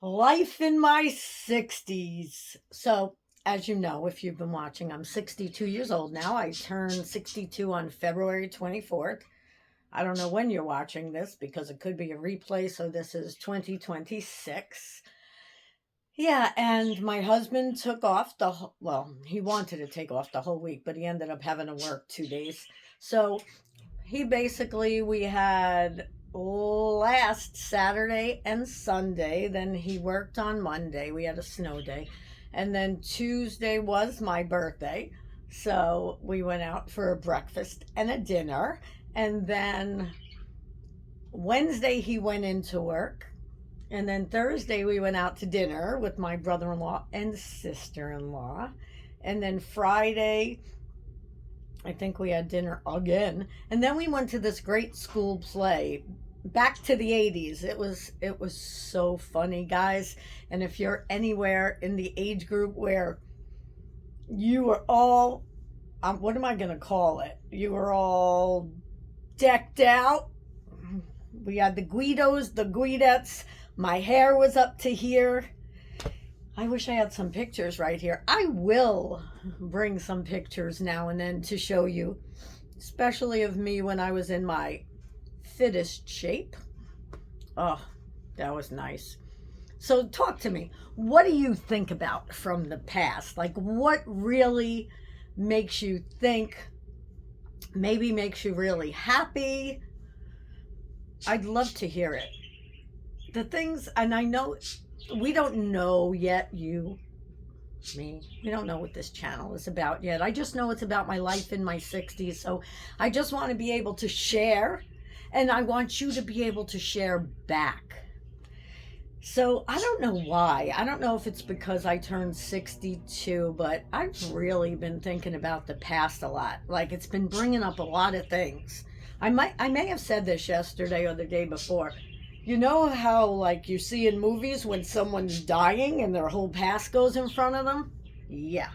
Life in my 60s. So, as you know, if you've been watching, I'm 62 years old now. I turned 62 on February 24th. I don't know when you're watching this because it could be a replay. So, this is 2026. Yeah, and my husband took off well, he wanted to take off the whole week, but he ended up having to work 2 days. So, we had last Saturday and Sunday. Then he worked on Monday. We had a snow day. And then Tuesday was my birthday. So we went out for a breakfast and a dinner. And then Wednesday he went into work. And then Thursday we went out to dinner with my brother in law and sister in law. And then Friday I think we had dinner again, and then we went to this great school play back to the 80s. It was so funny, guys. And if you're anywhere in the age group where you were all what am I going to call it? You were all decked out. We had the Guidos, the Guidettes. My hair was up to here. I wish I had some pictures right here. I will bring some pictures now and then to show you, especially of me when I was in my fittest shape. Oh, that was nice. So talk to me. What do you think about from the past? Like, what really makes you think, maybe makes you really happy? I'd love to hear it. The things, and I know we don't know yet, me, we don't know what this channel is about yet. I just know it's about my life in my 60s. So I just want to be able to share, and I want you to be able to share back. So I don't know why. I don't know if it's because I turned 62, but I've really been thinking about the past a lot. Like, it's been bringing up a lot of things. I may have said this yesterday or the day before. You know how, like, you see in movies when someone's dying and their whole past goes in front of them? Yeah.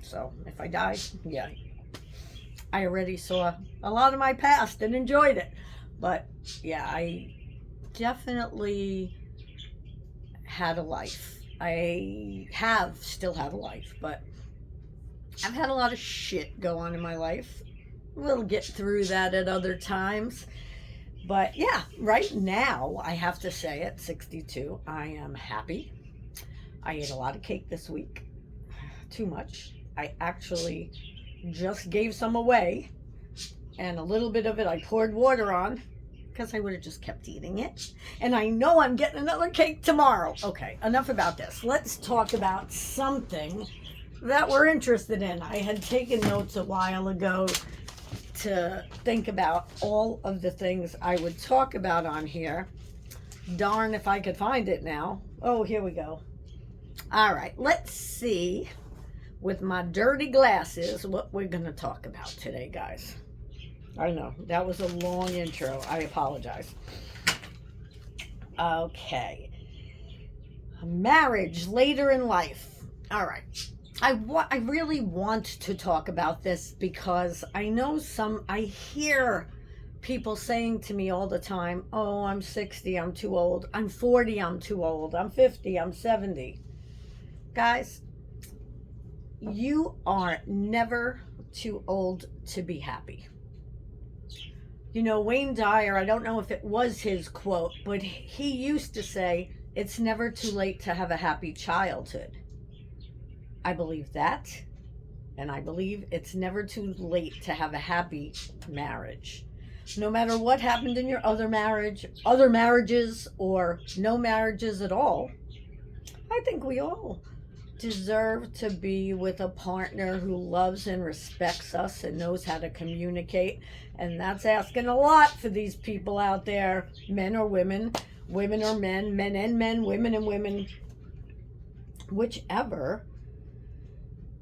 So, if I die, yeah. I already saw a lot of my past and enjoyed it. But, yeah, I definitely had a life. Still have a life, but I've had a lot of shit go on in my life. We'll get through that at other times. But yeah, right now, I have to say at 62, I am happy. I ate a lot of cake this week. Too much. I actually just gave some away. And a little bit of it I poured water on because I would have just kept eating it. And I know I'm getting another cake tomorrow. Okay, enough about this. Let's talk about something that we're interested in. I had taken notes a while ago to think about all of the things I would talk about on here. Darn if I could find it now. Oh, here we go. All right, let's see with my dirty glasses what we're going to talk about today, guys. I know, that was a long intro. I apologize. Okay. Marriage later in life. All right. I really want to talk about this because I hear people saying to me all the time, oh, I'm 60, I'm too old. I'm 40, I'm too old. I'm 50, I'm 70. Guys, you are never too old to be happy. You know, Wayne Dyer, I don't know if it was his quote, but he used to say, it's never too late to have a happy childhood. I believe that, and I believe it's never too late to have a happy marriage. No matter what happened in your other marriages, or no marriages at all, I think we all deserve to be with a partner who loves and respects us and knows how to communicate. And that's asking a lot for these people out there, men or women, women or men, men and men, women and women, whichever.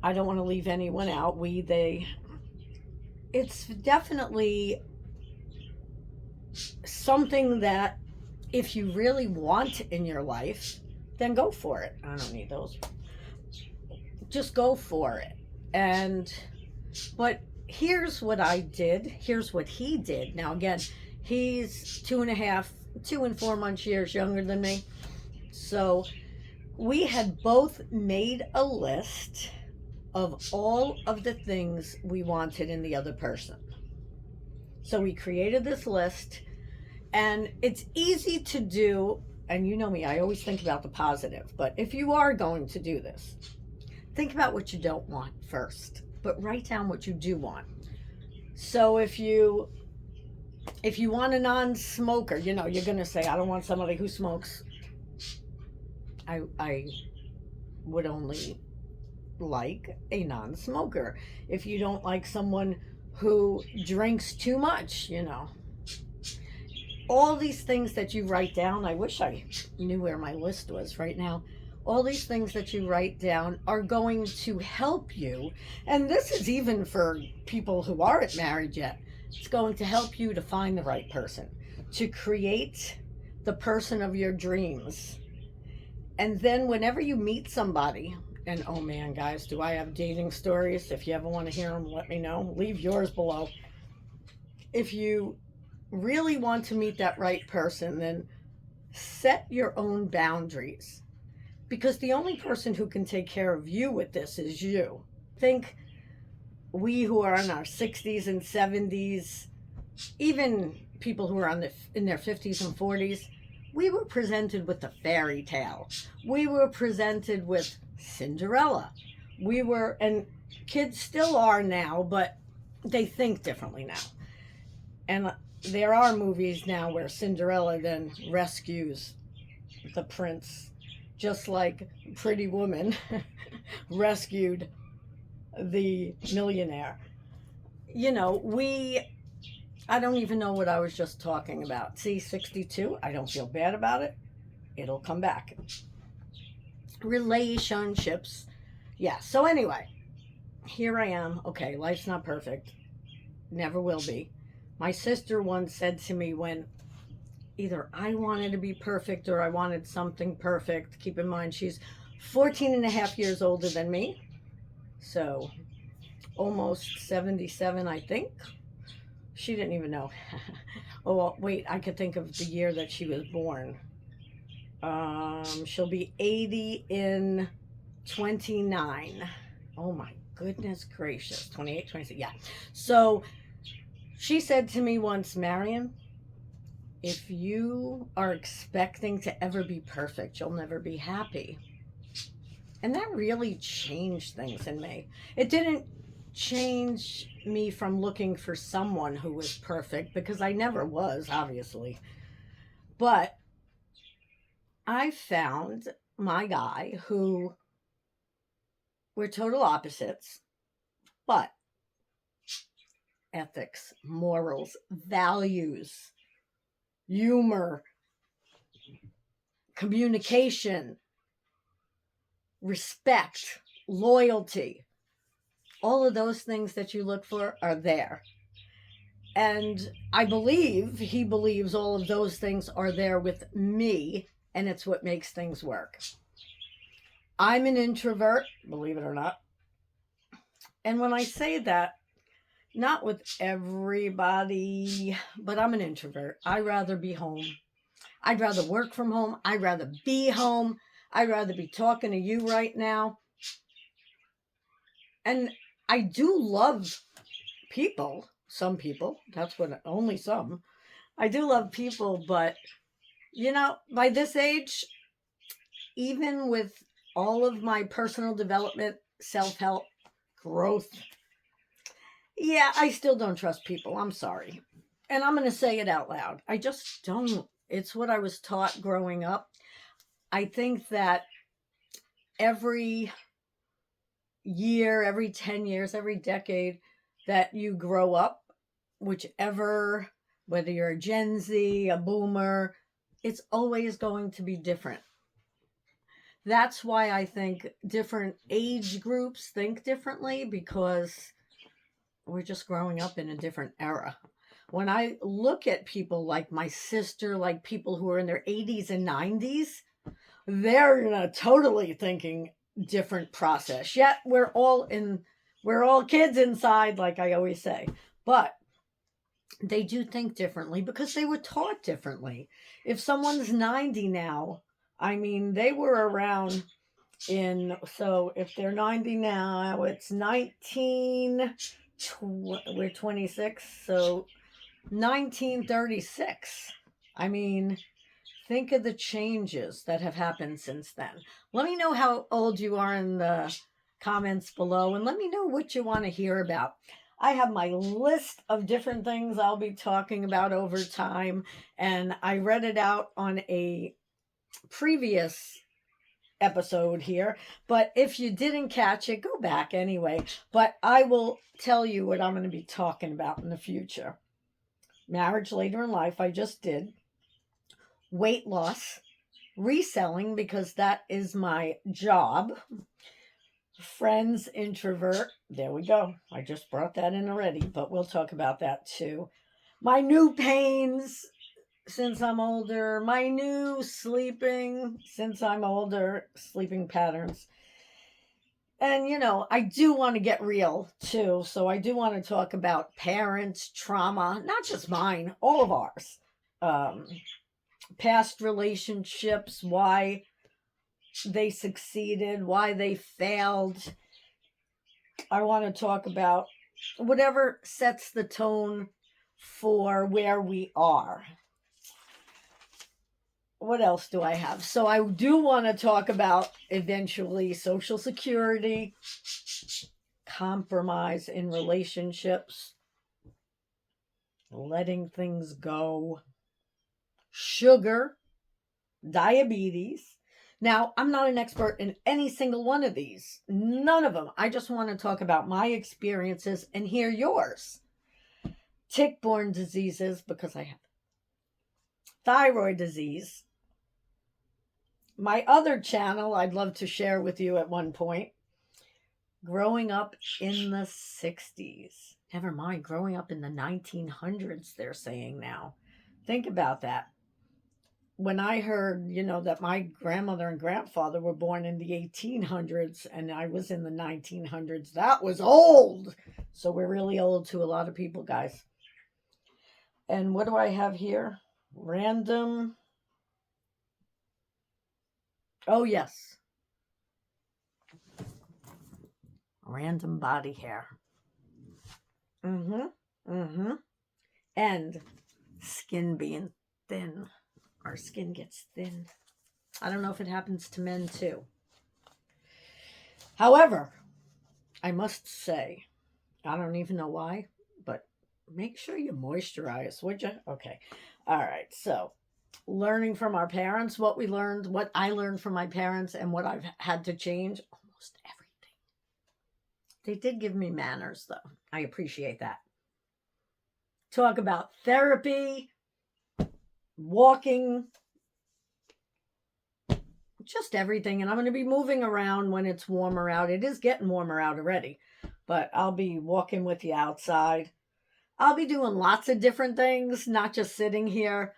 I don't want to leave anyone out. We, they. It's definitely something that if you really want in your life, then go for it. I don't need those. Just go for it. But here's what I did. Here's what he did. Now, again, he's 2 and 4 months years younger than me. So we had both made a list of all of the things we wanted in the other person. So we created this list, and it's easy to do. And you know me, I always think about the positive. But if you are going to do this, think about what you don't want first, but write down what you do want. So if you want a non-smoker, you know, you're going to say, I don't want somebody who smokes. I would only like a non-smoker. If you don't like someone who drinks too much, you know, all these things that you write down, I wish I knew where my list was right now. All these things that you write down are going to help you. And this is even for people who aren't married yet. It's going to help you to find the right person, to create the person of your dreams. And then whenever you meet somebody, and oh man, guys, do I have dating stories? If you ever want to hear them, let me know. Leave yours below. If you really want to meet that right person, then set your own boundaries. Because the only person who can take care of you with this is you. Think we who are in our 60s and 70s, even people who are in their 50s and 40s, we were presented with a fairy tale. We were presented with Cinderella. And kids still are now, but they think differently now. And there are movies now where Cinderella then rescues the prince, just like Pretty Woman rescued the millionaire. You know, I don't even know what I was just talking about. See, 62, I don't feel bad about it. It'll come back. Relationships. Yeah, so anyway, here I am. Okay, life's not perfect. Never will be. My sister once said to me when either I wanted to be perfect or I wanted something perfect. Keep in mind, she's 14 and a half years older than me. So almost 77, I think. She didn't even know. Oh, well, wait, I could think of the year that she was born. She'll be 80 in 29. Oh my goodness gracious. 28, 26, yeah. So she said to me once, Marion, if you are expecting to ever be perfect, you'll never be happy. And that really changed things in me. It didn't change me from looking for someone who was perfect, because I never was, obviously. But I found my guy who we're total opposites, but ethics, morals, values, humor, communication, respect, loyalty, all of those things that you look for are there. And I believe he believes all of those things are there with me, and it's what makes things work. I'm an introvert, believe it or not. And when I say that, not with everybody, but I'm an introvert. I'd rather be home. I'd rather work from home. I'd rather be home. I'd rather be talking to you right now. And I do love people. Some people. That's what, only some. I do love people, but, you know, by this age, even with all of my personal development, self-help, growth, yeah, I still don't trust people. I'm sorry. And I'm going to say it out loud. I just don't. It's what I was taught growing up. I think that every year, every 10 years, every decade that you grow up, whichever, whether you're a Gen Z, a boomer, it's always going to be different. That's why I think different age groups think differently, because we're just growing up in a different era. When I look at people like my sister, like people who are in their 80s and 90s, they're totally thinking different process. Yet we're all kids inside, like I always say. But they do think differently because they were taught differently. If someone's 90 now, I mean, they were around so if they're 90 now, it's we're 26, so 1936. I mean, think of the changes that have happened since then. Let me know how old you are in the comments below, and let me know what you want to hear about. I have my list of different things I'll be talking about over time, and I read it out on a previous episode here. But if you didn't catch it, go back anyway. But I will tell you what I'm going to be talking about in the future. Marriage later in life, I just did. Weight loss, reselling, because that is my job. Friends, introvert. There we go. I just brought that in already, but we'll talk about that too. My new pains since I'm older, my new sleeping since I'm older, sleeping patterns. And, I do want to get real too. So I do want to talk about parents, trauma, not just mine, all of ours. Past relationships, why they succeeded, why they failed. I want to talk about whatever sets the tone for where we are. What else do I have? So I do want to talk about eventually Social Security, compromise in relationships, letting things go, sugar, diabetes. Now, I'm not an expert in any single one of these. None of them. I just want to talk about my experiences and hear yours. Tick-borne diseases, because I have thyroid disease. My other channel I'd love to share with you at one point. Growing up in the 60s. Never mind, growing up in the 1900s, they're saying now. Think about that. When I heard, that my grandmother and grandfather were born in the 1800s and I was in the 1900s, that was old. So we're really old to a lot of people, guys. And what do I have here? Random. Oh, yes. Random body hair. And skin being thin. Our skin gets thin. I don't know if it happens to men too. However, I must say, I don't even know why, but make sure you moisturize, would you? Okay. All right. So, learning from our parents, what I learned from my parents and what I've had to change, almost everything. They did give me manners, though. I appreciate that. Talk about therapy, walking, just everything. And I'm going to be moving around when it's warmer out. It is getting warmer out already, but I'll be walking with you outside. I'll be doing lots of different things, not just sitting here.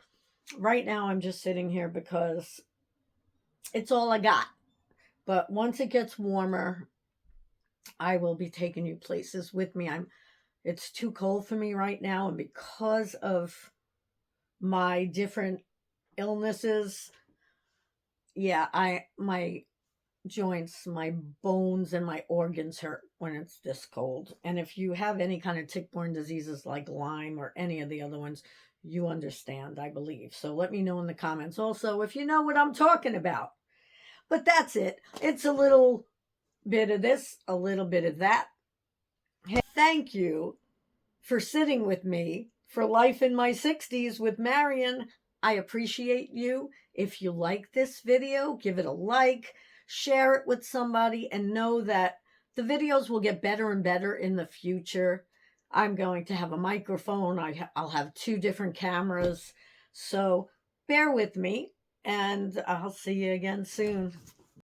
Right now, I'm just sitting here because it's all I got. But once it gets warmer, I will be taking you places with me. It's too cold for me right now. And because of my different illnesses, my joints, my bones, and my organs hurt when it's this cold. And if you have any kind of tick-borne diseases like Lyme or any of the other ones, you understand, I believe. So let me know in the comments also if you know what I'm talking about. But that's it. It's a little bit of this, a little bit of that. Hey, thank you for sitting with me for Life in My 60s with Marion. I appreciate you. If you like this video, give it a like, share it with somebody, and know that the videos will get better and better in the future. I'm going to have a microphone. I'll have 2 different cameras. So bear with me, and I'll see you again soon.